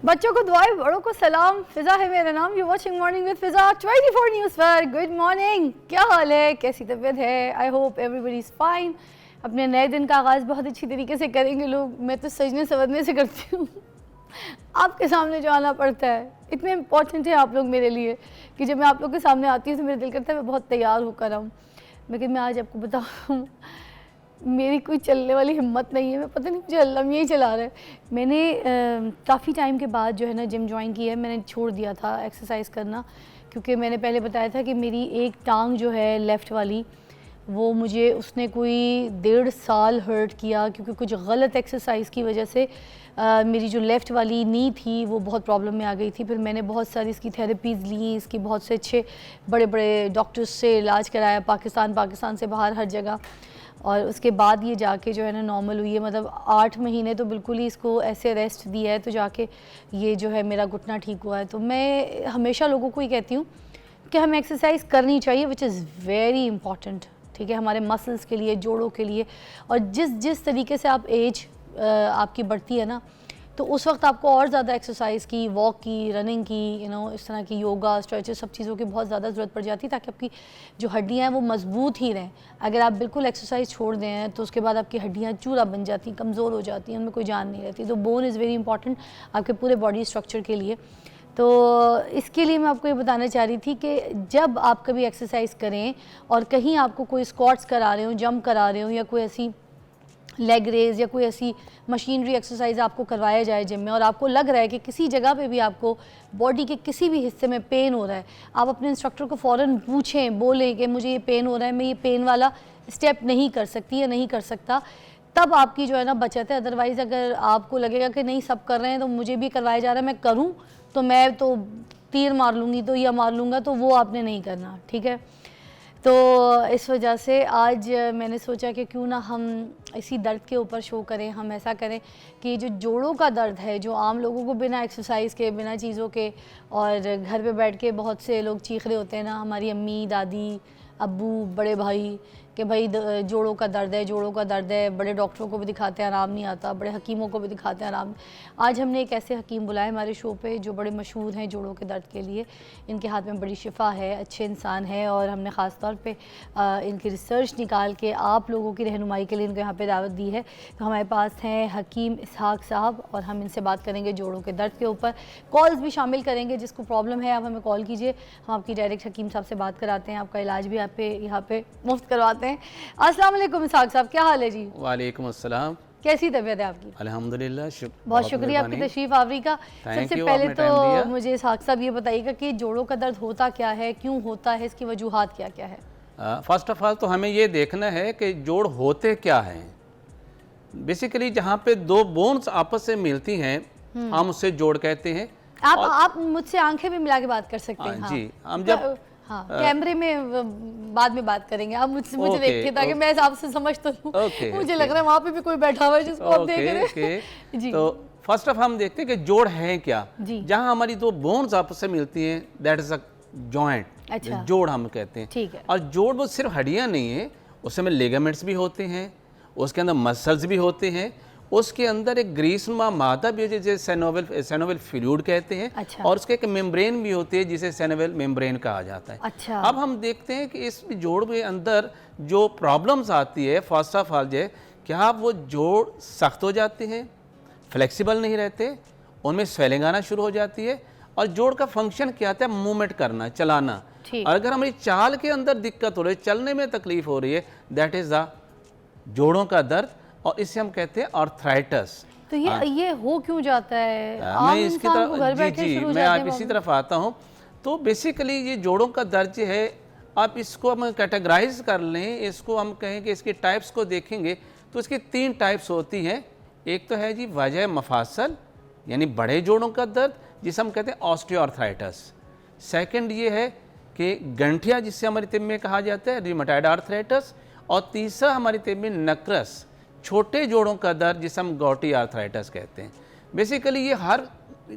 बच्चों को दुआएं, बड़ों को सलाम। फिजा है मेरा नाम। You watching morning with Fiza 24 news पर। गुड मॉर्निंग, क्या हाल है, कैसी तबीयत है? I hope everybody is fine. अपने नए दिन का आगाज़ बहुत अच्छी तरीके से करेंगे लोग। मैं तो सजने संवरने से करती हूँ आपके सामने जो आना पड़ता है, इतने इंपॉर्टेंट है आप लोग मेरे लिए कि जब मैं आप लोग के सामने आती हूँ तो मेरा दिल करता है मैं बहुत तैयार होकर आऊँ। लेकिन मैं आज आपको बताऊँ मेरी कोई चलने वाली हिम्मत नहीं है। मैं पता नहीं मुझे अल्लाह में ही चला रहा है। मैंने काफ़ी टाइम के बाद जो है ना जिम ज्वाइन की है। मैंने छोड़ दिया था एक्सरसाइज करना, क्योंकि मैंने पहले बताया था कि मेरी एक टांग जो है लेफ़्ट वाली, वो मुझे उसने कोई 1.5 साल हर्ट किया, क्योंकि कुछ गलत एक्सरसाइज की वजह से मेरी जो लेफ़्ट वाली नी थी वो बहुत प्रॉब्लम में आ गई थी। फिर मैंने बहुत सारी इसकी थेरेपीज़ ली, इसकी बहुत से अच्छे बड़े बड़े डॉक्टर्स से इलाज कराया, पाकिस्तान से बाहर हर जगह। और उसके बाद ये जाके जो है ना नॉर्मल हुई है। मतलब 8 महीने तो बिल्कुल ही इसको ऐसे रेस्ट दिया है, तो जाके ये जो है मेरा घुटना ठीक हुआ है। तो मैं हमेशा लोगों को ही कहती हूँ कि हमें एक्सरसाइज करनी चाहिए, विच इज़ वेरी इंपॉर्टेंट। ठीक है, हमारे मसल्स के लिए, जोड़ों के लिए। और जिस तरीके से आप एज आपकी बढ़ती है ना, तो उस वक्त आपको और ज़्यादा एक्सरसाइज की, वॉक की, रनिंग की, इस तरह की योगा, स्ट्रेचेस, सब चीज़ों की बहुत ज़्यादा ज़रूरत पड़ जाती है, ताकि आपकी जो हड्डियाँ हैं वो मजबूत ही रहें। अगर आप बिल्कुल एक्सरसाइज छोड़ दें तो उसके बाद आपकी हड्डियाँ चूरा बन जाती हैं, कमज़ोर हो जाती हैं, उनमें कोई जान नहीं रहती। तो बोन इज़ वेरी इंपॉर्टेंट आपके पूरे बॉडी स्ट्रक्चर के लिए। तो इसके लिए मैं आपको ये बताना चाह रही थी कि जब आप कभी एक्सरसाइज करें और कहीं आपको कोई स्क्वाट्स करा रहे हो, जंप करा रहे हो, या कोई ऐसी लेग रेज या कोई ऐसी मशीनरी एक्सरसाइज आपको करवाया जाए जिम में, और आपको लग रहा है कि किसी जगह पे भी आपको बॉडी के किसी भी हिस्से में पेन हो रहा है, आप अपने इंस्ट्रक्टर को फ़ौरन पूछें, बोलें कि मुझे ये पेन हो रहा है, मैं ये पेन वाला स्टेप नहीं कर सकती या नहीं कर सकता। तब आपकी जो है ना बचत है। अदरवाइज़ अगर आपको लगेगा कि नहीं सब कर रहे हैं तो मुझे भी करवाया जा रहा है, मैं करूँ तो मैं तो तीर मार लूँगी तो या मार लूँगा, तो वो आपने नहीं करना। ठीक है, तो इस वजह से आज मैंने सोचा कि क्यों ना हम इसी दर्द के ऊपर शो करें। हम ऐसा करें कि जो जोड़ों का दर्द है, जो आम लोगों को बिना एक्सरसाइज के, बिना चीज़ों के, और घर पे बैठ के बहुत से लोग चीख रहे होते हैं ना, हमारी अम्मी, दादी, अब्बू, बड़े भाई, कि भाई जोड़ों का दर्द है, जोड़ों का दर्द है। बड़े डॉक्टरों को भी दिखाते हैं, आराम नहीं आता, बड़े हकीमों को भी दिखाते हैं, आराम। आज हमने एक ऐसे हकीम बुलाए हमारे शो पे जो बड़े मशहूर हैं जोड़ों के दर्द के लिए। इनके हाथ में बड़ी शिफा है, अच्छे इंसान है, और हमने ख़ास तौर पे इनकी रिसर्च निकाल के आप लोगों की रहनुमाई के लिए इनको यहाँ पे दावत दी है। तो हमारे पास हैं हकीम इसहाक साहब, और हम इनसे बात करेंगे जोड़ों के दर्द के ऊपर। कॉल्स भी शामिल करेंगे, जिसको प्रॉब्लम है आप हमें कॉल कीजिए, हम आपकी डायरेक्ट हकीम साहब से बात कराते हैं, आपका इलाज भी आप यहाँ पे मुफ्त करवाते हैं। अस्सलाम वालेकुम इसहाक साहब, क्या हाल है जी? वालेकुम अस्सलाम। कैसी तबीयत है आपकी? अल्हम्दुलिल्लाह, बहुत शुक्रिया आपकी तशरीफ आवरी का। सबसे पहले तो मुझे इसहाक साहब ये बताइएगा कि जोड़ों का दर्द होता क्या है, क्यों होता है, इसकी वजूहात क्या क्या है? फर्स्ट ऑफ ऑल तो हमें ये देखना है कि जोड़ होते क्या हैं। बेसिकली जहाँ पे दो बोन्स आपस से मिलती हैं हम उसे जोड़ कहते हैं। आप मुझसे आंखें भी मिला के बात कर सकते हैं। जी, हम जब कैमरे में बाद में बात करेंगे, आप मुझे देखिए ताकि मैं आपसे समझ तो लूं। मुझे लग रहा है वहाँ पे भी कोई बैठा हुआ है जिसको आप देख रहे हैं जी। तो फर्स्ट ऑफ हम देखते हैं कि जोड़ है क्या। जहाँ हमारी दो बोन्स आपस से मिलती हैं, दैट इज अ जॉइंट। अच्छा, जोड़ हम कहते हैं। ठीक है। और जोड़ वो सिर्फ हड्डियाँ नहीं है, उसमें लिगामेंट्स भी होते हैं, उसके अंदर मसल्स भी होते हैं, उसके अंदर एक ग्रीसनुमा मादा भी है जिसे सेनोवियल फ्लूइड कहते हैं। अच्छा। और उसके एक मेम्ब्रेन भी होती है जिसे सेनोवियल मेम्ब्रेन कहा जाता है। अच्छा। अब हम देखते हैं कि इस जोड़ के अंदर जो प्रॉब्लम्स आती है, फर्स्ट ऑफ ऑल जो क्या वो जोड़ सख्त हो जाते हैं, फ्लेक्सिबल नहीं रहते, उनमें स्वेलिंग आना शुरू हो जाती है, और जोड़ का फंक्शन क्या आता है, मूवमेंट करना, चलाना। और अगर हमारी चाल के अंदर दिक्कत हो रही है, चलने में तकलीफ हो रही है, दैट इज द जोड़ों का दर्द, और इसे हम कहते हैं आर्थराइटिस। तो ये हो क्यों जाता है? मैं इसकी तरफ मैं आप इसी तरफ आता हूँ। तो बेसिकली ये जोड़ों का दर्द है, आप इसको हम कैटेगराइज कर लें, इसको हम कहें कि इसके टाइप्स को देखेंगे तो इसकी 3 टाइप्स होती हैं। एक तो है जी वजह मफासल, यानी बड़े जोड़ों का दर्द, जिसे हम कहते हैं ऑस्टियोआर्थराइटिस। सेकंड ये है कि गंठिया, जिससे हमारी तिब में कहा जाता है रिमेटॉइड आर्थराइटिस। और तीसरा हमारी तिब में नक्रस, छोटे जोड़ों का दर्द, जिसे हम गॉटी आर्थराइटिस कहते हैं। बेसिकली ये हर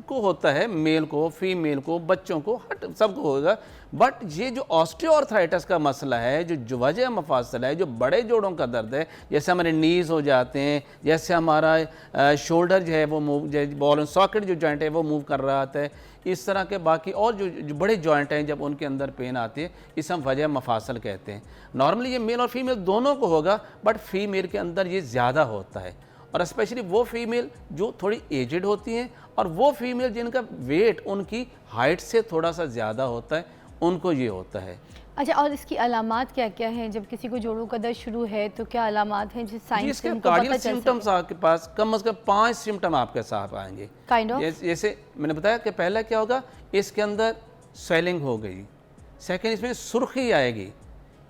को होता है, मेल को, फीमेल को, बच्चों को, हर सबको होगा। बट ये जो ऑस्टियोआर्थराइटिस का मसला है, जो वजह मफासल है, जो बड़े जोड़ों का दर्द है, जैसे हमारे नीज़ हो जाते हैं, जैसे हमारा शोल्डर जो है वो मूव, बॉल एंड सॉकेट जो जॉइंट है वो मूव कर रहा होता है, इस तरह के बाकी और जो बड़े जॉइंट हैं जब उनके अंदर पेन आती है, इसे हम वजह मफासल कहते हैं। नॉर्मली ये मेल और फीमेल दोनों को होगा, बट फीमेल के अंदर ये ज़्यादा होता है, और स्पेशली वो फीमेल जो थोड़ी एजड होती हैं और वो फीमेल जिनका वेट उनकी हाइट से थोड़ा सा ज़्यादा होता है, उनको ये होता है। अच्छा, और इसकी अलामात क्या क्या हैं? जब किसी को जोड़ों का दर्द शुरू है तो क्या अलामात हैं जिस साइंस से उनको पता चल सके? सिम्टम्स आपके पास कम से कम 5 सिम्टम आपके साथ आएंगे। काइंड ऑफ जैसे मैंने बताया कि पहला क्या होगा, इसके अंदर स्वेलिंग हो गई, सेकंड इसमें सुर्खी आएगी,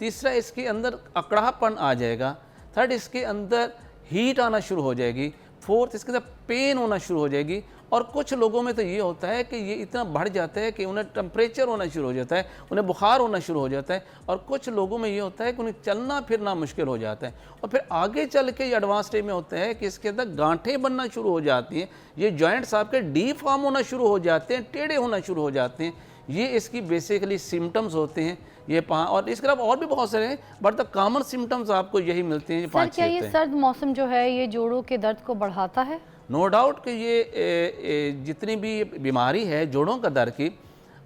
तीसरा इसके अंदर अकड़ापन आ जाएगा, थर्ड इसके अंदर हीट आना शुरू हो जाएगी, फोर्थ इसके अंदर पेन होना शुरू हो जाएगी, और कुछ लोगों में तो ये होता है कि ये इतना बढ़ जाता है कि उन्हें टेम्परेचर होना शुरू हो जाता है, उन्हें बुखार होना शुरू हो जाता है, और कुछ लोगों में ये होता है कि उन्हें चलना फिरना मुश्किल हो जाता है, और फिर आगे चल के ये एडवांस स्टेज में होता है कि इसके अंदर गांठें बनना शुरू हो जाती हैं, ये जॉइंट्स आपके डीफॉर्म होना शुरू हो जाते हैं, टेढ़े होना शुरू हो जाते हैं। ये इसकी बेसिकली सिम्टम्स होते हैं ये और इसके अलावा और भी बहुत सारे हैं, बट द कॉमन सिम्टम्स आपको यही मिलते हैं। सर क्या ये सर्द मौसम जो है ये जोड़ों के दर्द को बढ़ाता है? नो डाउट कि ये जितनी भी बीमारी है जोड़ों का दर्द की,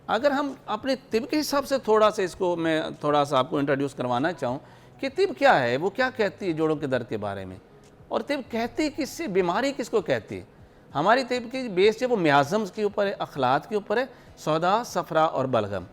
अगर हम अपने तिब के हिसाब से थोड़ा सा इसको मैं थोड़ा सा आपको इंट्रोड्यूस करवाना चाहूँ कि तिब क्या है, वो क्या कहती है जोड़ों के दर्द के बारे में, और तिब कहती किससे, बीमारी किसको कहती है। हमारी तिब की बेस जो वो म्याज़म्स के ऊपर है, अखलात के ऊपर है, सौदा, सफरा और बलगम।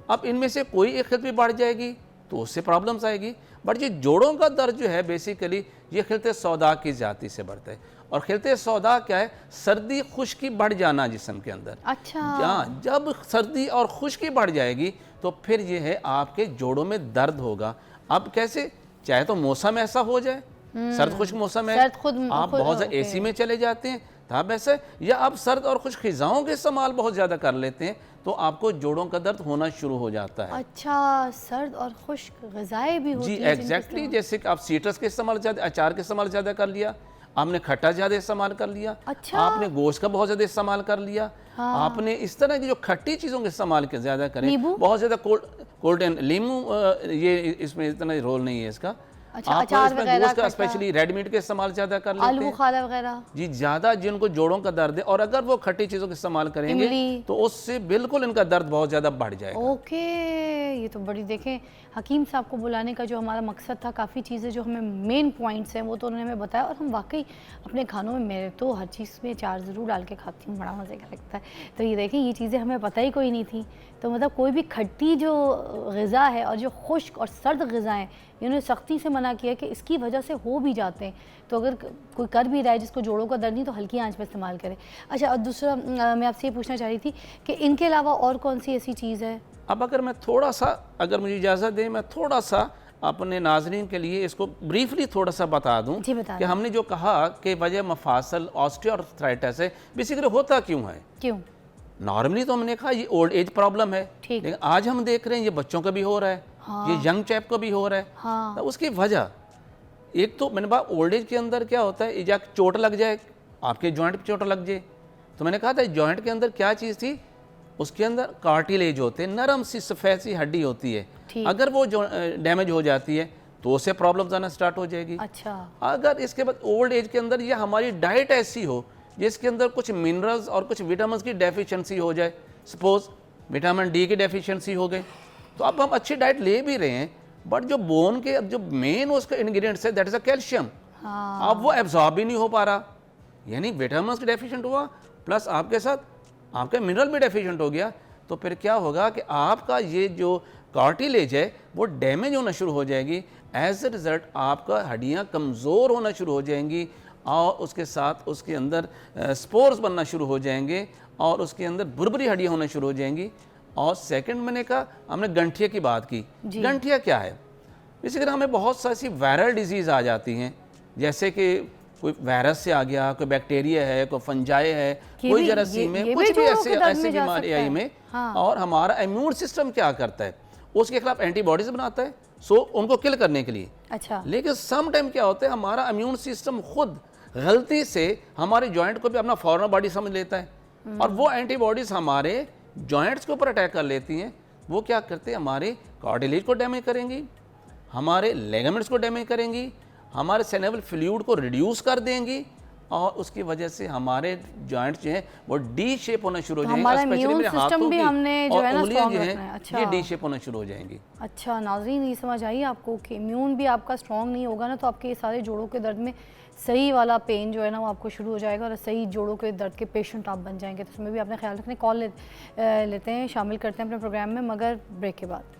अब इनमें से कोई एक खिलत भी बढ़ जाएगी तो उससे प्रॉब्लम्स आएगी, बट ये जोड़ों का दर्द जो है बेसिकली ये खिलते सौदा की जाति से बढ़ता है। और खिलते सौदा क्या है, सर्दी खुश्की बढ़ जाना जिस्म के अंदर। अच्छा, जब सर्दी और खुश्की बढ़ जाएगी तो फिर ये है आपके जोड़ों में दर्द होगा। अब कैसे, चाहे तो मौसम ऐसा हो जाए, सर्द खुश्क मौसम है, आप बहुत ज़्यादा एसी में चले जाते हैं तब ऐसे, या आप सर्द और खुश्क ग़िज़ाओं के इस्तेमाल बहुत ज़्यादा कर लेते हैं तो आपको जोड़ों का दर्द होना शुरू हो जाता है। अच्छा, सर्द और खुश्क ग़िज़ाएं भी होती हैं? जी एग्जैक्टली, जैसे कि आप सीट्रस के इस्तेमाल ज़्यादा, अचार के इस्तेमाल ज़्यादा कर लिया, आपने खट्टा ज़्यादा इस्तेमाल कर लिया, अच्छा, आपने गोश्त का बहुत ज़्यादा इस्तेमाल कर लिया, हाँ, आपने इस तरह की जो खट्टी चीज़ों के इस्तेमाल के ज़्यादा करें, बहुत ज़्यादा कोल्ड एंड लीमू, ये इसमें इतना रोल नहीं है इसका। अच्छा, आप अचार इसमें वगैरह, गोश्त का स्पेशली रेड मीट के इस्तेमाल ज़्यादा कर लेते हैं, आलू बुखारा वगैरह, जी ज़्यादा जिनको जोड़ों का दर्द है, और अगर वो खट्टी चीज़ों का इस्तेमाल करेंगे तो उससे बिल्कुल इनका दर्द बहुत ज़्यादा बढ़ जाएगा। ओके, ये तो बड़ी, देखें हकीम साहब को बुलाने का जो हमारा मकसद था, काफ़ी चीज़ें जो हमें मेन पॉइंट्स हैं वो तो उन्होंने हमें बताया, और हम वाकई अपने खानों में, मेरे तो हर चीज़ में अचार ज़रूर डाल के खाती हूँ, बड़ा मज़े का लगता है। तो ये देखें, ये चीज़ें हमें पता ही कोई नहीं थी। तो मतलब कोई भी खट्टी जो ग़िज़ा है और जो खुश्क और सर्द ग़िज़ाएँ, इन्होंने सख्ती से मना किया कि इसकी वजह से हो भी जाते हैं, तो अगर कोई कर भी रहा है जिसको जोड़ों का दर्द नहीं तो हल्की आंच में इस्तेमाल करें। अच्छा, और दूसरा मैं आपसे ये पूछना चाह रही थी कि इनके अलावा और कौन सी ऐसी चीज़ है? अब अगर मैं थोड़ा सा, अगर मुझे इजाज़त दें, मैं थोड़ा सा अपने नाज़रीन के लिए इसको ब्रीफली थोड़ा सा बता दूं कि हमने जो कहा कि वजह मफासल ऑस्टियोआर्थराइटिस है, बेसिकली होता क्यों है। क्यों? नॉर्मली तो हमने कहा ये ओल्ड एज प्रॉब्लम है, लेकिन आज हम देख रहे हैं ये बच्चों का भी हो रहा है, हाँ, ये यंग चैप को भी हो रहा है, हाँ, तो उसकी वजह एक तो मैंने बात, ओल्ड एज के अंदर क्या होता है, या चोट लग जाए, आपके जॉइंट पे चोट लग जाए, तो मैंने कहा था जॉइंट के अंदर क्या चीज़ थी, उसके अंदर कार्टिलेज होते हैं, नरम सी सफ़ेद सी हड्डी होती है, अगर वो जो डैमेज हो जाती है तो उससे प्रॉब्लम्स आना स्टार्ट हो जाएगी। अच्छा, अगर इसके बाद ओल्ड एज के अंदर या हमारी डाइट ऐसी हो जिसके अंदर कुछ मिनरल्स और कुछ विटामिन की डेफिशिएंसी हो जाए, सपोज विटामिन डी की डेफिशिएंसी हो गई, तो अब हम अच्छी डाइट ले भी रहे हैं, बट जो बोन के जो मेन उसका इंग्रेडिएंट्स है दैट इज अ कैल्शियम, हाँ, अब वो एब्जॉर्ब भी नहीं हो पा रहा, यानी विटामिन की डेफिशिएंट हुआ प्लस आपके साथ आपका मिनरल भी डेफिशिएंट हो गया, तो फिर क्या होगा कि आपका ये जो कार्टिलेज है वो डैमेज होना शुरू हो जाएगी, एज ए रिज़ल्ट आपका हड्डियाँ कमज़ोर होना शुरू हो जाएंगी, और उसके साथ उसके अंदर स्पोर्स बनना शुरू हो जाएंगे, और उसके अंदर बुरबुरी हड्डियाँ होना शुरू हो जाएंगी। और सेकंड मैंने कहा, हमने गंठिया की बात की, गंठिया क्या है, इसी तरह हमें बहुत सारी वायरल डिजीज़ आ जाती हैं, जैसे कि कोई वायरस से आ गया, कोई बैक्टीरिया है, कोई फंजाई है, कोई जरासीम है, कुछ भी ऐसे बीमारी आई में, हाँ, और हमारा इम्यून सिस्टम क्या करता है, उसके खिलाफ एंटीबॉडीज बनाता है, उनको किल करने के लिए। अच्छा, लेकिन सम टाइम क्या होता है, हमारा इम्यून सिस्टम खुद गलती से हमारे जॉइंट को भी अपना फॉरेन बॉडी समझ लेता है, और वो एंटीबॉडीज हमारे जॉइंट्स के ऊपर अटैक कर लेती हैं। वो क्या करते हैं, हमारे कार्टिलेज को डैमेज करेंगी, हमारे लिगामेंट्स को डैमेज करेंगी, हमारे सिनेवल फ्लूइड को रिड्यूस कर देंगी, और उसकी वजह से हमारे जॉइंट्स जो हैं वो डी शेप होना शुरू हो जाएंगे। स्पेशली मेरे हाथों की और उंगलियां जो हैं ये डी शेप होना शुरू हो जाएंगी। अच्छा नाज़रीन, ये समझ आई आपको कि इम्यून भी आपका स्ट्रॉन्ग नहीं होगा ना, तो आपके ये सारे जोड़ों के दर्द में सही वाला पेन जो है ना वो आपको शुरू हो जाएगा और सही जोड़ों के दर्द के पेशेंट आप बन जाएंगे। तो उसमें भी आपने ख्याल रखने। कॉल लेते हैं, शामिल करते हैं अपने प्रोग्राम में, मगर ब्रेक के बाद।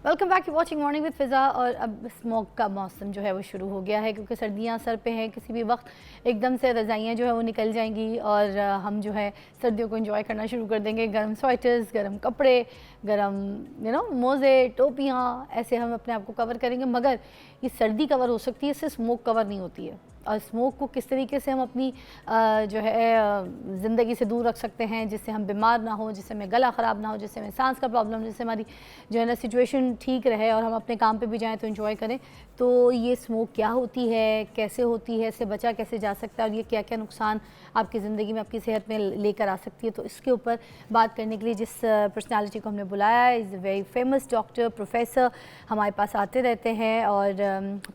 Welcome back, you watching morning with Fiza. और अब स्मोक का मौसम जो है वो शुरू हो गया है, क्योंकि सर्दियां सर पे हैं। किसी भी वक्त एकदम से रज़ाइयाँ जो है वो निकल जाएंगी और हम जो है सर्दियों को एंजॉय करना शुरू कर देंगे। गर्म स्वेटर्स, गर्म कपड़े, गर्म मोज़े, टोपियाँ, ऐसे हम अपने आप को कवर करेंगे। मगर ये सर्दी कवर हो सकती है, इससे स्मोक कवर नहीं होती है। और स्मोक को किस तरीके से हम अपनी जो है ज़िंदगी से दूर रख सकते हैं, जिससे हम बीमार ना हो, जिससे हमें गला ख़राब ना हो, जिससे हमें सांस का प्रॉब्लम, जिससे हमारी जो है ना सिचुएशन ठीक रहे और हम अपने काम पे भी जाएं तो एंजॉय करें। तो ये स्मोक क्या होती है, कैसे होती है, इससे बचा कैसे जा सकता है और ये क्या क्या नुकसान आपकी ज़िंदगी में, आपकी सेहत में लेकर आ सकती है। तो इसके ऊपर बात करने के लिए जिस पर्सनैलिटी को हमने बुलाया है, is a very famous doctor, professor, हमारे पास आते रहते हैं। और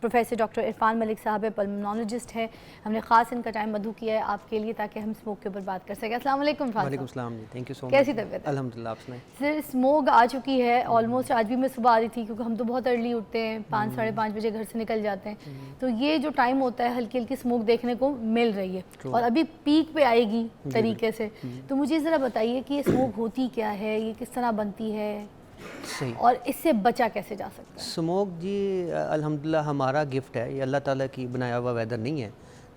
प्रोफेसर डॉक्टर इरफान मलिक साहब है, पल्मोनोलॉजिस्ट है। हमने ख़ास इनका टाइम मधु किया है आपके लिए ताकि हम स्मोक के ऊपर बात कर सकें। अस्सलाम वालेकुम। वालेकुम सलाम जी, थैंक यू सो मच। कैसी तबीयत? अल्हम्दुलिल्लाह, आप सुनाएं। सर स्मोक आ चुकी है ऑलमोस्ट। आज भी मैं सुबह आ रही थी, क्योंकि हम तो बहुत अर्ली उठते हैं, 5 साढ़े 5 बजे घर से निकल जाते हैं। तो ये जो टाइम होता है हल्की हल्की स्मोक देखने को मिल रही है और अभी पीक पे आएगी तरीके से। तो मुझे ज़रा बताइए कि ये स्मोक होती क्या है, ये किस तरह बनती है, सही, और इससे बचा कैसे जा सकता है? स्मोक जी अल्हम्दुलिल्लाह हमारा गिफ्ट है, ये अल्लाह ताला की बनाया हुआ वेदर नहीं है।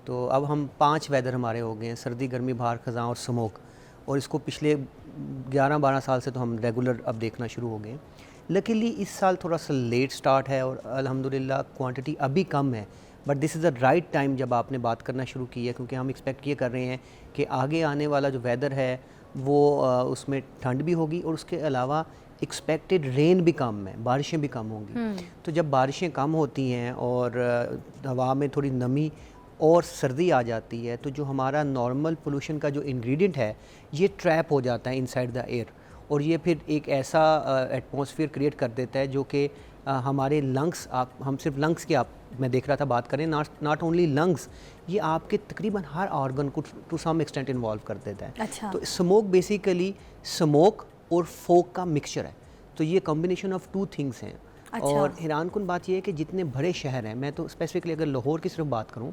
तो अब हम 5 वेदर हमारे हो गए हैं, सर्दी, गर्मी, बाहर, ख़ज़ां और स्मोक। और इसको पिछले 11-12 साल से तो हम रेगुलर अब देखना शुरू हो गए हैं। लकीली इस साल थोड़ा सा लेट स्टार्ट है और अल्हम्दुलिल्लाह क्वांटिटी अभी कम है, but this is the right time जब आपने बात करना शुरू की है, क्योंकि हम एक्सपेक्ट ये कर रहे हैं कि आगे आने वाला जो वेदर है वो उसमें ठंड भी होगी और उसके अलावा एक्सपेक्टेड रेन भी कम है, बारिशें भी कम होंगी। तो जब बारिशें कम होती हैं और हवा में थोड़ी नमी और सर्दी आ जाती है, तो जो हमारा नॉर्मल पोल्यूशन का जो इंग्रेडिएंट है ये ट्रैप हो जाता है इनसाइड द एयर, और ये फिर एक ऐसा एटमॉस्फेयर क्रिएट कर देता है जो कि हमारे लंग्स, हम सिर्फ लंग्स की मैं देख रहा था बात करें, नॉट ओनली लंग्स, ये आपके तकरीबन हर ऑर्गन को टू सम एक्सटेंट इन्वॉल्व कर देता है। अच्छा। तो स्मोक बेसिकली स्मोक और फोक का मिक्सचर है, तो ये कॉम्बिनेशन ऑफ 2 थिंग्स हैं। अच्छा। और हैरानकुन बात यह है कि जितने बड़े शहर हैं, मैं तो स्पेसिफिकली अगर लाहौर की सिर्फ बात करूं,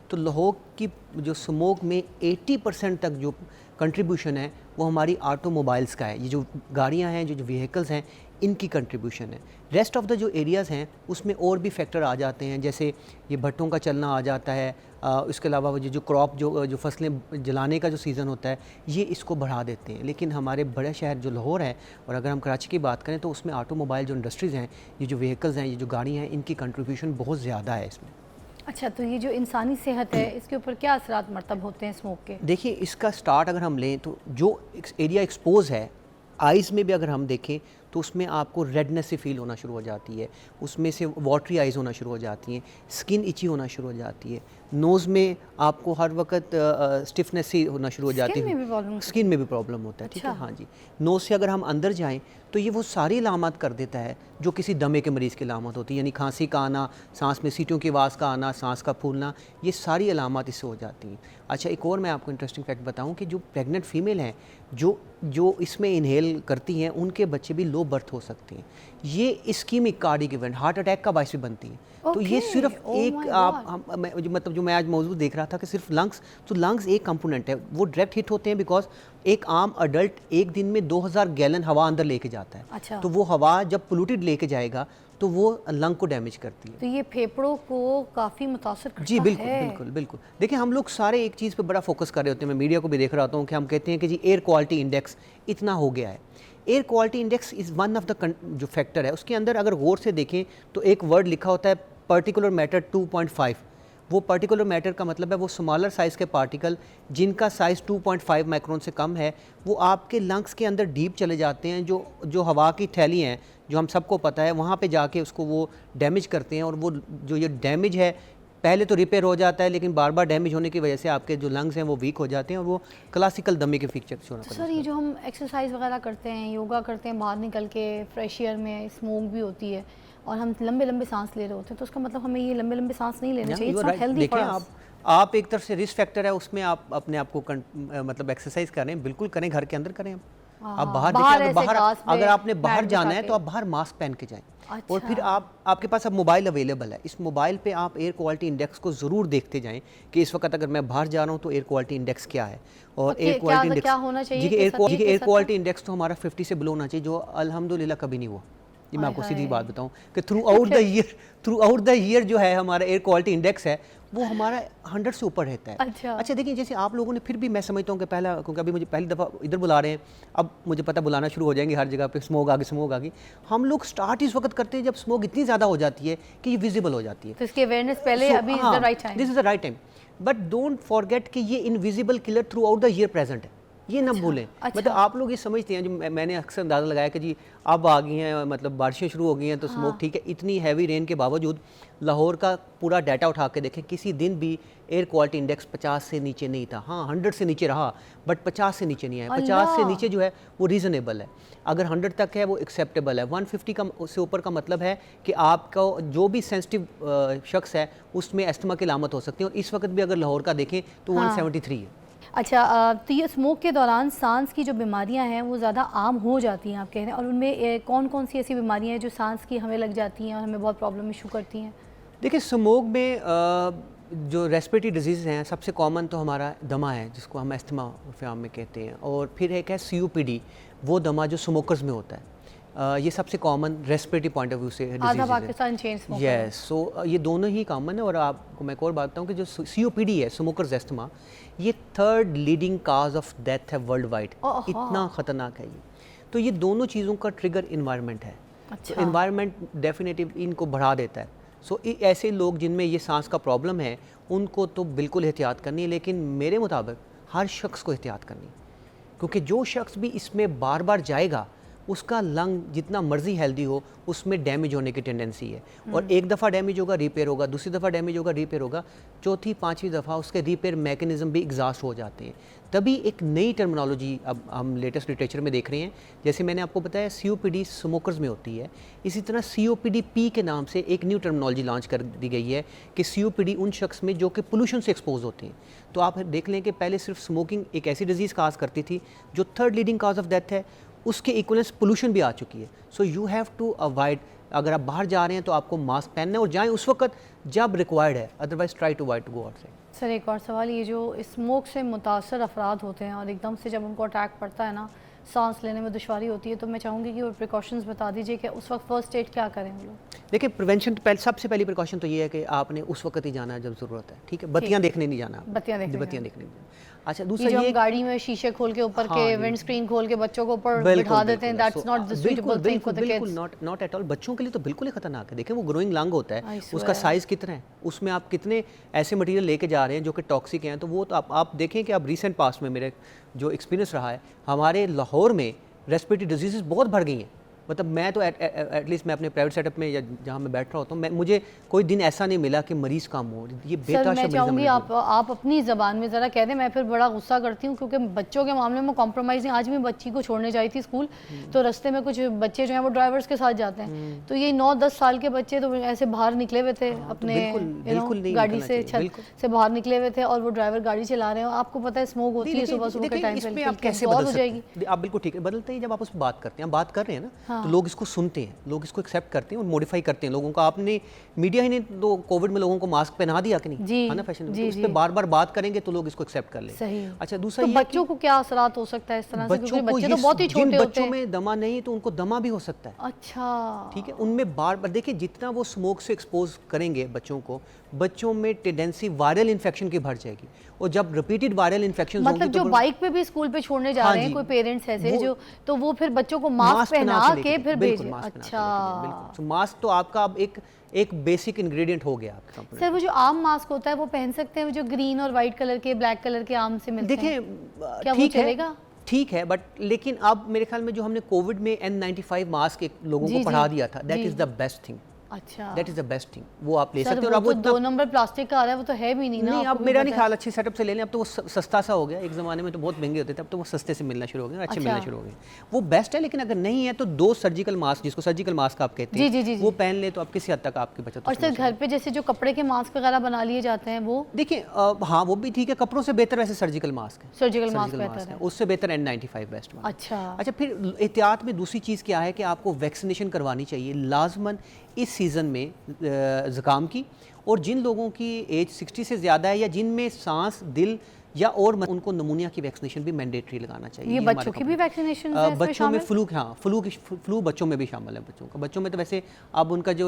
तो लाहौर की जो स्मोक में 80% तक जो कंट्रीब्यूशन है वो हमारी ऑटोमोबाइल्स का है। ये जो गाड़ियां हैं, जो व्हीकल्स हैं, इनकी कंट्रीब्यूशन है। रेस्ट ऑफ द जो एरियाज़ हैं उसमें और भी फैक्टर आ जाते हैं, जैसे ये भट्टों का चलना आ जाता है, इसके अलावा जो क्रॉप जो फसलें जलाने का जो सीज़न होता है, ये इसको बढ़ा देते हैं। लेकिन हमारे बड़े शहर जो लाहौर है, और अगर हम कराची की बात करें, तो उसमें ऑटोमोबाइल जो इंडस्ट्रीज़ हैं, ये जो व्हीकल्स हैं, ये जो गाड़ियाँ हैं, इनकी कंट्रीब्यूशन बहुत ज़्यादा है इसमें। अच्छा, तो ये जो इंसानी सेहत है इसके ऊपर क्या असरात मरतब होते हैं स्मोक के? देखिए, इसका स्टार्ट अगर हम लें तो जो एरिया एक्सपोज है, आइज़ में भी अगर हम देखें तो उसमें आपको रेडनेस से फील होना शुरू हो जाती है, उसमें से वाटरी आइज़ होना शुरू हो जाती हैं, स्किन इची होना शुरू हो जाती है, नोज़ में आपको हर वक्त स्टिफनेस ही होना शुरू हो जाती है, स्किन में भी प्रॉब्लम होता है। ठीक है, हाँ जी। नोज़ से अगर हम अंदर जाएं तो ये वो सारी अलामत कर देता है जो किसी दमे के मरीज़ की अलामत होती है, यानी खांसी का आना, सांस में सीटियों की आवाज़ का आना, सांस का फूलना, ये सारी अलामत इससे हो जाती हैं। अच्छा, एक और मैं आपको इंटरेस्टिंग फैक्ट बताऊं कि जो प्रेग्नेंट फीमेल हैं, जो इसमें इनहेल करती हैं, उनके बच्चे भी लो बर्थ हो सकते हैं। ये ischaemic cardiac event, heart attack का बायस भी बनती है। तो ये सिर्फ एक मतलब जो मैं आज मौजूद देख रहा था कि सिर्फ लंग्स, तो लंग्स एक कंपोनेंट है, वो डायरेक्ट हिट होते हैं बिकॉज एक आम अडल्ट एक दिन में 2000 गैलन हवा अंदर लेके जाता है। अच्छा। तो वो हवा जब पोल्यूटेड लेके जाएगा तो वो लंग को डैमेज करती है। तो ये फेफड़ों को काफ़ी मुतासर करता है। जी बिल्कुल बिल्कुल बिल्कुल। देखिए, हम लोग सारे एक चीज़ पे बड़ा फोकस कर रहे होते हैं, मैं मीडिया को भी देख रहा हूँ कि हम कहते हैं कि जी एयर क्वालिटी इंडेक्स इतना हो गया है। Air quality index is one of the जो फैक्टर है, उसके अंदर अगर गौर से देखें तो एक वर्ड लिखा होता है पर्टिकुलर मैटर 2.5। वो पर्टिकुलर मैटर का मतलब है वो स्मॉलर साइज़ के पार्टिकल जिनका साइज़ 2.5 माइक्रोन से कम है, वो आपके लंग्स के अंदर डीप चले जाते हैं, जो हवा की थैली हैं, जो हम सबको पता है, वहाँ पे जाके उसको वो डैमेज करते हैं। और वो जो ये डैमेज है पहले तो रिपेयर हो जाता है, लेकिन बार बार डैमेज होने की वजह से आपके जो लंग्स हैं वो वीक हो जाते हैं और वो क्लासिकल दमे के फीचर होना पड़ता है। सर ये जो हम एक्सरसाइज वगैरह करते हैं, योगा करते हैं, बाहर निकल के फ्रेश एयर में, स्मोक भी होती है और हम लंबे लंबे सांस ले रहे होते हैं, तो उसका मतलब हमें ये लंबे लंबे सांस नहीं लेने चाहिए, it's not healthy for us. आप एक तरफ से रिस्क फैक्टर है, उसमें आप अपने आप को मतलब एक्सरसाइज करें, बिल्कुल करें, घर के अंदर करें। आप बाहर देखिए, अगर आपने बाहर जाना है तो आप बाहर मास्क पहन के जाएं। अच्छा। और फिर आपके पास अब मोबाइल अवेलेबल है, इस मोबाइल पे आप एयर क्वालिटी इंडेक्स को ज़रूर देखते जाएं कि इस वक्त अगर मैं बाहर जा रहा हूं तो एयर क्वालिटी इंडेक्स क्या है। और एयर क्वालिटी इंडेक्स क्या होना चाहिए? एयर क्वालिटी इंडेक्स तो हमारा 50 से बिलो होना चाहिए, जो अल्हम्दुलिल्लाह कभी नहीं हुआ। ये मैं आपको सीधी बात बताऊं कि थ्रू आउट द ईयर जो है हमारा एयर क्वालिटी इंडेक्स है वो हमारा 100 से ऊपर रहता है। अच्छा देखिए, जैसे आप लोगों ने फिर भी, मैं समझता हूँ कि पहला, क्योंकि अभी मुझे पहली दफ़ा इधर बुला रहे हैं, अब मुझे पता बुलाना शुरू हो जाएंगे हर जगह पे, स्मोक आ गई। हम लोग स्टार्ट इस वक्त करते हैं जब स्मोक इतनी ज़्यादा हो जाती है कि ये विजिबल हो जाती है, तो इसकी अवेयरनेस पहले अभी is the right time, this is the right time. But don't forget कि ये invisible killer through out the year present है, ये ना भूलें। मतलब आप लोग ये समझते हैं, जो मैंने अक्सर अंदाज़ा लगाया कि जी अब आ गई हैं, मतलब बारिशें शुरू हो गई हैं तो स्मोक ठीक है। इतनी हैवी रेन के बावजूद लाहौर का पूरा डाटा उठा के देखें, किसी दिन भी एयर क्वालिटी इंडेक्स 50 से नीचे नहीं था। हाँ 100 से नीचे रहा, बट 50 से नीचे नहीं आया। 50 से नीचे जो है वो रीज़नेबल है, अगर 100 तक है वो एक्सेप्टेबल है। 150 का से ऊपर का मतलब है कि आपका जो भी सेंसिटिव शख्स है उसमें अस्थमा की अलामत हो सकती है, और इस वक्त भी अगर लाहौर का देखें तो 173 है। अच्छा, तो ये स्मोक के दौरान सांस की जो बीमारियां हैं वो ज़्यादा आम हो जाती हैं आप कह रहे हैं, और उनमें कौन कौन सी ऐसी बीमारियां हैं जो सांस की हमें लग जाती हैं और हमें बहुत प्रॉब्लम इशू करती हैं? देखिए, स्मोक में जो रेस्पिरेटरी डिजीज़ हैं, सबसे कॉमन तो हमारा दमा है जिसको हम अस्थमा फ़ार्म में कहते हैं, और फिर एक है COPD, वो दमा जो स्मोकर्स में होता है। ये सबसे common respiratory point of view से आधा पाकिस्तान चेन स्मोकर। यस, सो ये दोनों ही कॉमन है। और आपको मैं एक और बात बताऊँ कि जो COPD है, स्मोकर्स अस्थमा, ये 3rd leading cause of death है वर्ल्ड वाइड। इतना ख़तरनाक है ये। तो ये दोनों चीज़ों का ट्रिगर इन्वायरमेंट है। अच्छा। तो इन्वायरमेंट डेफिनेटिव इनको बढ़ा देता है। सो ऐसे लोग जिनमें ये सांस का प्रॉब्लम है उनको तो बिल्कुल एहतियात करनी है, लेकिन मेरे मुताबिक हर शख्स को एहतियात करनी, क्योंकि जो शख्स भी इसमें बार बार जाएगा उसका लंग जितना मर्जी हेल्दी हो उसमें डैमेज होने की टेंडेंसी है। और एक दफ़ा डैमेज होगा रिपेयर होगा, दूसरी दफ़ा डैमेज होगा रिपेयर होगा, चौथी पांचवी दफ़ा उसके रिपेयर मैकेनिज़्म भी एग्जॉस्ट हो जाते हैं। तभी एक नई टर्मिनोलॉजी अब हम लेटेस्ट लिटरेचर में देख रहे हैं। जैसे मैंने आपको बताया COPD स्मोकर्स में होती है, इसी तरह COPD-P के नाम से एक न्यू टर्मिनोलॉजी लॉन्च कर दी गई है कि COPD उन शख्स में जो कि पोल्यूशन से एक्सपोज होते हैं। तो आप देख लें कि पहले सिर्फ स्मोकिंग एक ऐसी डिजीज़ काज करती थी जो 3rd leading cause of death है, उसके इक्वलेंस पोल्यूशन भी आ चुकी है। So you have to avoid, अगर आप बाहर जा रहे हैं तो आपको मास्क पहनना है और जाएं उस वक्त जब रिक्वायर्ड है, otherwise try to avoid to go outside. Sir एक और सवाल, ये जो स्मोक से मुतासर अफराद होते हैं और एकदम से जब उनको अटैक पड़ता है ना, सांस लेने में दुश्वारी होती है, तो मैं चाहूँगी कि वो प्रिकॉशंस बता दीजिए कि उस वक्त फर्स्ट एड क्या करें वो लोग? देखिए, प्रिवेंशन सबसे पहली प्रिकॉशन तो ये है कि आपने उस वक्त ही जाना है जब ज़रूरत है, ठीक है? बत्तियाँ देखने नहीं जाना, बत्तियाँ देखने नहीं जाना। अच्छा, दूसरा ये गाड़ी में शीशे खोल के ऊपर के विंड स्क्रीन खोल के बच्चों को ऊपर बिठा देते हैं, that's not the suitable thing for the kids. Not at all. बच्चों के लिए तो बिल्कुल ही खतरनाक है। देखें, वो ग्रोइंग लंग होता है, उसका साइज़ कितना है, उसमें आप कितने ऐसे मटेरियल लेके जा रहे हैं जो कि टॉक्सिक हैं। तो वो तो आप देखें कि अब रिसेंट पास्ट में मेरे जो एक्सपीरियंस रहा है, हमारे लाहौर में रेस्पिरेटरी डिजीज़ बहुत बढ़ गई हैं। मतलब मैं तो एटलीस्ट मैं अपने प्राइवेट सेटअप में या जहाँ मैं बैठ रहा होता हूँ, मुझे कोई दिन ऐसा नहीं मिला कि मरीज़ कम हो। ये बेहतर। मैं चाहूँगी आप अपनी ज़बान में ज़रा कह दें। मैं फिर बड़ा गुस्सा करती हूँ क्योंकि बच्चों के मामले में कॉम्प्रोमाइज़ नहीं। आज मैं बच्ची को छोड़ने जाई थी स्कूल, तो रास्ते में कुछ बच्चे जो हैं वो ड्राइवर्स के साथ जाते हैं, तो ये 9-10 साल के बच्चे तो ऐसे बाहर निकले हुए थे अपने गाड़ी से, छत से बाहर निकले हुए थे, और वो ड्राइवर गाड़ी चला रहे हैं। आपको पता है स्मोक होती है सुबह सुबह के टाइम पे, आप कैसे बदल जाएगी? आप बिल्कुल ठीक है, बदलते ही जब आप उस पर बात करते हैं, हम बात कर रहे हैं ना, तो लोग इसको सुनते हैं, लोग इसको एक्सेप्ट करते हैं और मॉडिफाई करते हैं लोगों का। आपने मीडिया ही ने तो कोविड में लोगों को मास्क पहना दिया कि नहीं, है ना, फैशन। तो उस पे बार बार बात करेंगे तो लोग इसको एक्सेप्ट कर लेंगे। अच्छा, दूसरा तो बच्चों को क्या असरात हो सकता है इस तरह से? क्योंकि बच्चे तो बहुत ही छोटे होते हैं। बच्चों में दमा नहीं तो उनको दमा भी हो सकता है। अच्छा, ठीक है, उनमें बार बार देखिए, जितना वो स्मोक से एक्सपोज करेंगे बच्चों को, बच्चों में टेंडेंसी वायरल इन्फेक्शन की बढ़ जाएगी, और जब रिपीटेड वायरल इन्फेक्शन मतलब जो बाइक पे भी स्कूल पे छोड़ने जा रहे हैं कोई पेरेंट्स ऐसे जो, तो वो फिर बच्चों को मास्क पहना के फिर भेजें। अच्छा, तो मास्क तो आपका अब एक बेसिक इंग्रेडिएंट हो गया आपके कंपनी। सर वो जो आम मास्क होता है वो पहन सकते हैं, वो जो ग्रीन और वाइट कलर के, ब्लैक कलर के आम से मिलते हैं? देखिए, क्या वो चलेगा? ठीक है, बट लेकिन अब मेरे ख्याल में जो हमने कोविड में N95 मास्क लोगों को पढ़ा दिया था, that is the best thing. अच्छा, that is the best thing, वो आप ले सर, सकते हो। वो और तो 2 नंबर प्लास्टिक का आ रहा है, वो तो है भी नहीं ना। नहीं, आपको अब भी मेरा पता नहीं है। ख्याल अच्छे सेटअप से ले लें, अब तो वो सस्ता सा हो गया, एक ज़माने में तो बहुत महंगे होते थे, अब तो वो सस्ते से मिलना शुरू हो गए, अच्छे अच्छा। मिलना शुरू हो गए, वो बेस्ट है। लेकिन अगर नहीं है तो 2 सर्जिकल मास्क, जिसको सर्जिकल मास्क आप कहते हैं, जी, वो पहन ले तो आप किसी हद तक आपकी बचत। और सर घर पे जैसे जो कपड़े के मास्क वगैरह बना लिए जाते हैं वो, देखिए हाँ वो भी ठीक है, कपड़ों से बेहतर वैसे सर्जिकल मास्क है, सर्जिकल मास्क बेहतर है, उससे बेहतर N95 बेस्ट। अच्छा, फिर एहतियात में दूसरी चीज़ क्या है कि आपको वैक्सीनेशन करवानी चाहिए लाजमन इस सीज़न में ज़ुकाम की, और जिन लोगों की एज 60 से ज़्यादा है या जिनमें सांस, दिल या और उनको नमूनिया की वैक्सीनेशन भी मैंडेटरी लगाना चाहिए। ये बच्चों की भी वैक्सीनेशन है इसमें बच्चों में शामिल? फ्लू बच्चों में भी शामिल है। बच्चों में तो वैसे अब उनका जो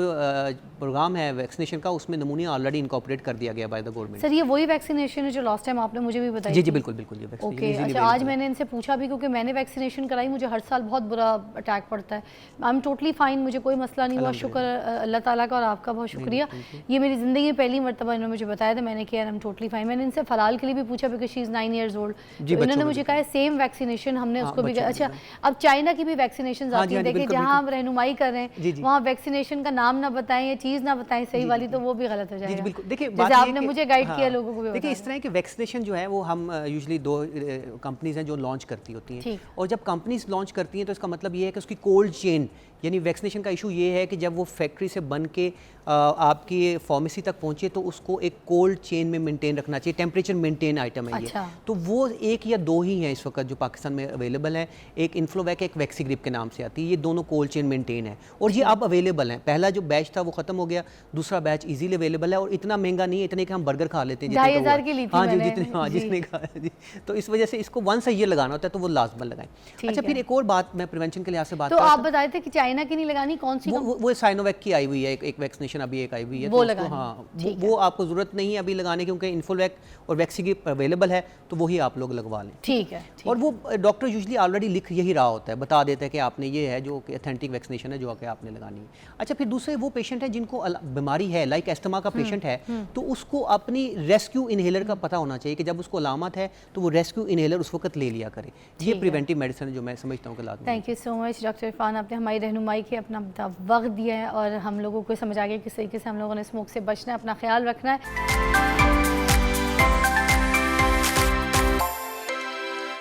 प्रोग्राम है वैक्सीनेशन का, उसमें नमूनिया ऑलरेडी इनकॉर्पोरेट कर दिया गया बाय द गवर्नमेंट। सर ये वही वैक्सीनेशन है जो लास्ट टाइम आपने मुझे भी बताई? जी बिल्कुल बिल्कुल। ओके, अच्छा, आज मैंने इनसे पूछा भी क्योंकि मैंने वैक्सीनेशन कराई, मुझे हर साल बहुत बुरा अटैक पड़ता है। आई एम टोटली फाइन, मुझे कोई मसला नहीं हुआ, शुक्र अल्लाह ताला का, और आपका बहुत शुक्रिया। ये मेरी ज़िंदगी में पहली मरतबा इन्होंने मुझे बताया था, मैंने किया, आई एम टोटली फाइन। मैंने इनसे फलाल के लिए भी पूछा because she is 9 years old, तो इन्होंने मुझे कहा सेम वैक्सीनेशन हमने उसको भी। अच्छा, अब चाइना की भी वैक्सीनेशन आती है, देखिए जहाँ हम रहनुमाई कर रहे हैं वहाँ वैक्सीनेशन का नाम ना बताएं या चीज़ ना बताएं सही वाली, तो वो भी गलत हो जाएगा। बिल्कुल, देखिए जैसे आपने मुझे गाइड किया लोगों को भी। देखिए इस तरह की वैक्सीनेशन जो है वो हम यूजुअली 2 कंपनीज हैं जो लॉन्च करती होती हैं, और जब कंपनीज लॉन्च करती हैं तो इसका मतलब ये है कि उसकी कोल्ड चेन, यानी वैक्सीनेशन का इशू ये है कि जब वो फैक्ट्री से बन के आपकी फार्मेसी तक पहुंचे तो उसको एक कोल्ड चेन में मेंटेन रखना चाहिए, टेम्परेचर मेंटेन आइटम है ये। तो वो 1 या 2 ही हैं इस वक्त जो पाकिस्तान में अवेलेबल है, एक इन्फ्लोवैक, एक वैक्सीग्रिप के नाम से आती है, ये दोनों कोल्ड चेन मेंटेन है और ये अब अवेलेबल हैं। पहला जो बैच था वो खत्म हो गया, दूसरा बैच इजीली अवेलेबल है और इतना महंगा नहीं है, इतने कि हम बर्गर खा लेते हैं। 2,500 की ली थी मैंने। हाँ जिसने खाया जी, तो इस वजह से इसको 1 ईयर लगाना होता है, तो वो लाजमन लगाएं। अच्छा, फिर एक और बात मैं प्रिवेंशन के लिहाज से बात तो आप बताए थे कि चाइना की नहीं लगानी, कौन सी? वो साइनोवैक की आई हुई है, एक वैक्सीनेशन अभी एक आई हुई है, वो लगानी। हाँ वो आपको जरूरत नहीं है अभी लगाने, क्योंकि इन्फोवैक और वैक्सीग्रिप अवेलेबल है, तो वही आप लोग लगवा लें। ठीक है। और वो डॉक्टर यूजुअली ऑलरेडी लिख यही रहा होता है, बता देता है कि आपने ये है जो ऑथेंटिक वैक्सीनेशन है जो आके आपने लगानी है। अच्छा, फिर दूसरे वो पेशेंट है जिनको बीमारी है, लाइक एस्थमा का पेशेंट है, तो उसको अपनी रेस्क्यू इनहेलर का पता होना चाहिए कि जब उसको अलामत है तो वो रेस्क्यू इनहेलर उस वक्त ले लिया करे। ये प्रिवेंटिव मेडिसिन है जो मैं समझता हूँ कि लाजमी। Thank you so much doctor Irfan, आपने हमारी रहनुमाई की, अपना वक्त दिया है और हम लोगों को समझ आ गया किस तरीके से हम लोगों ने स्मोक से बचना है, अपना ख्याल रखना है।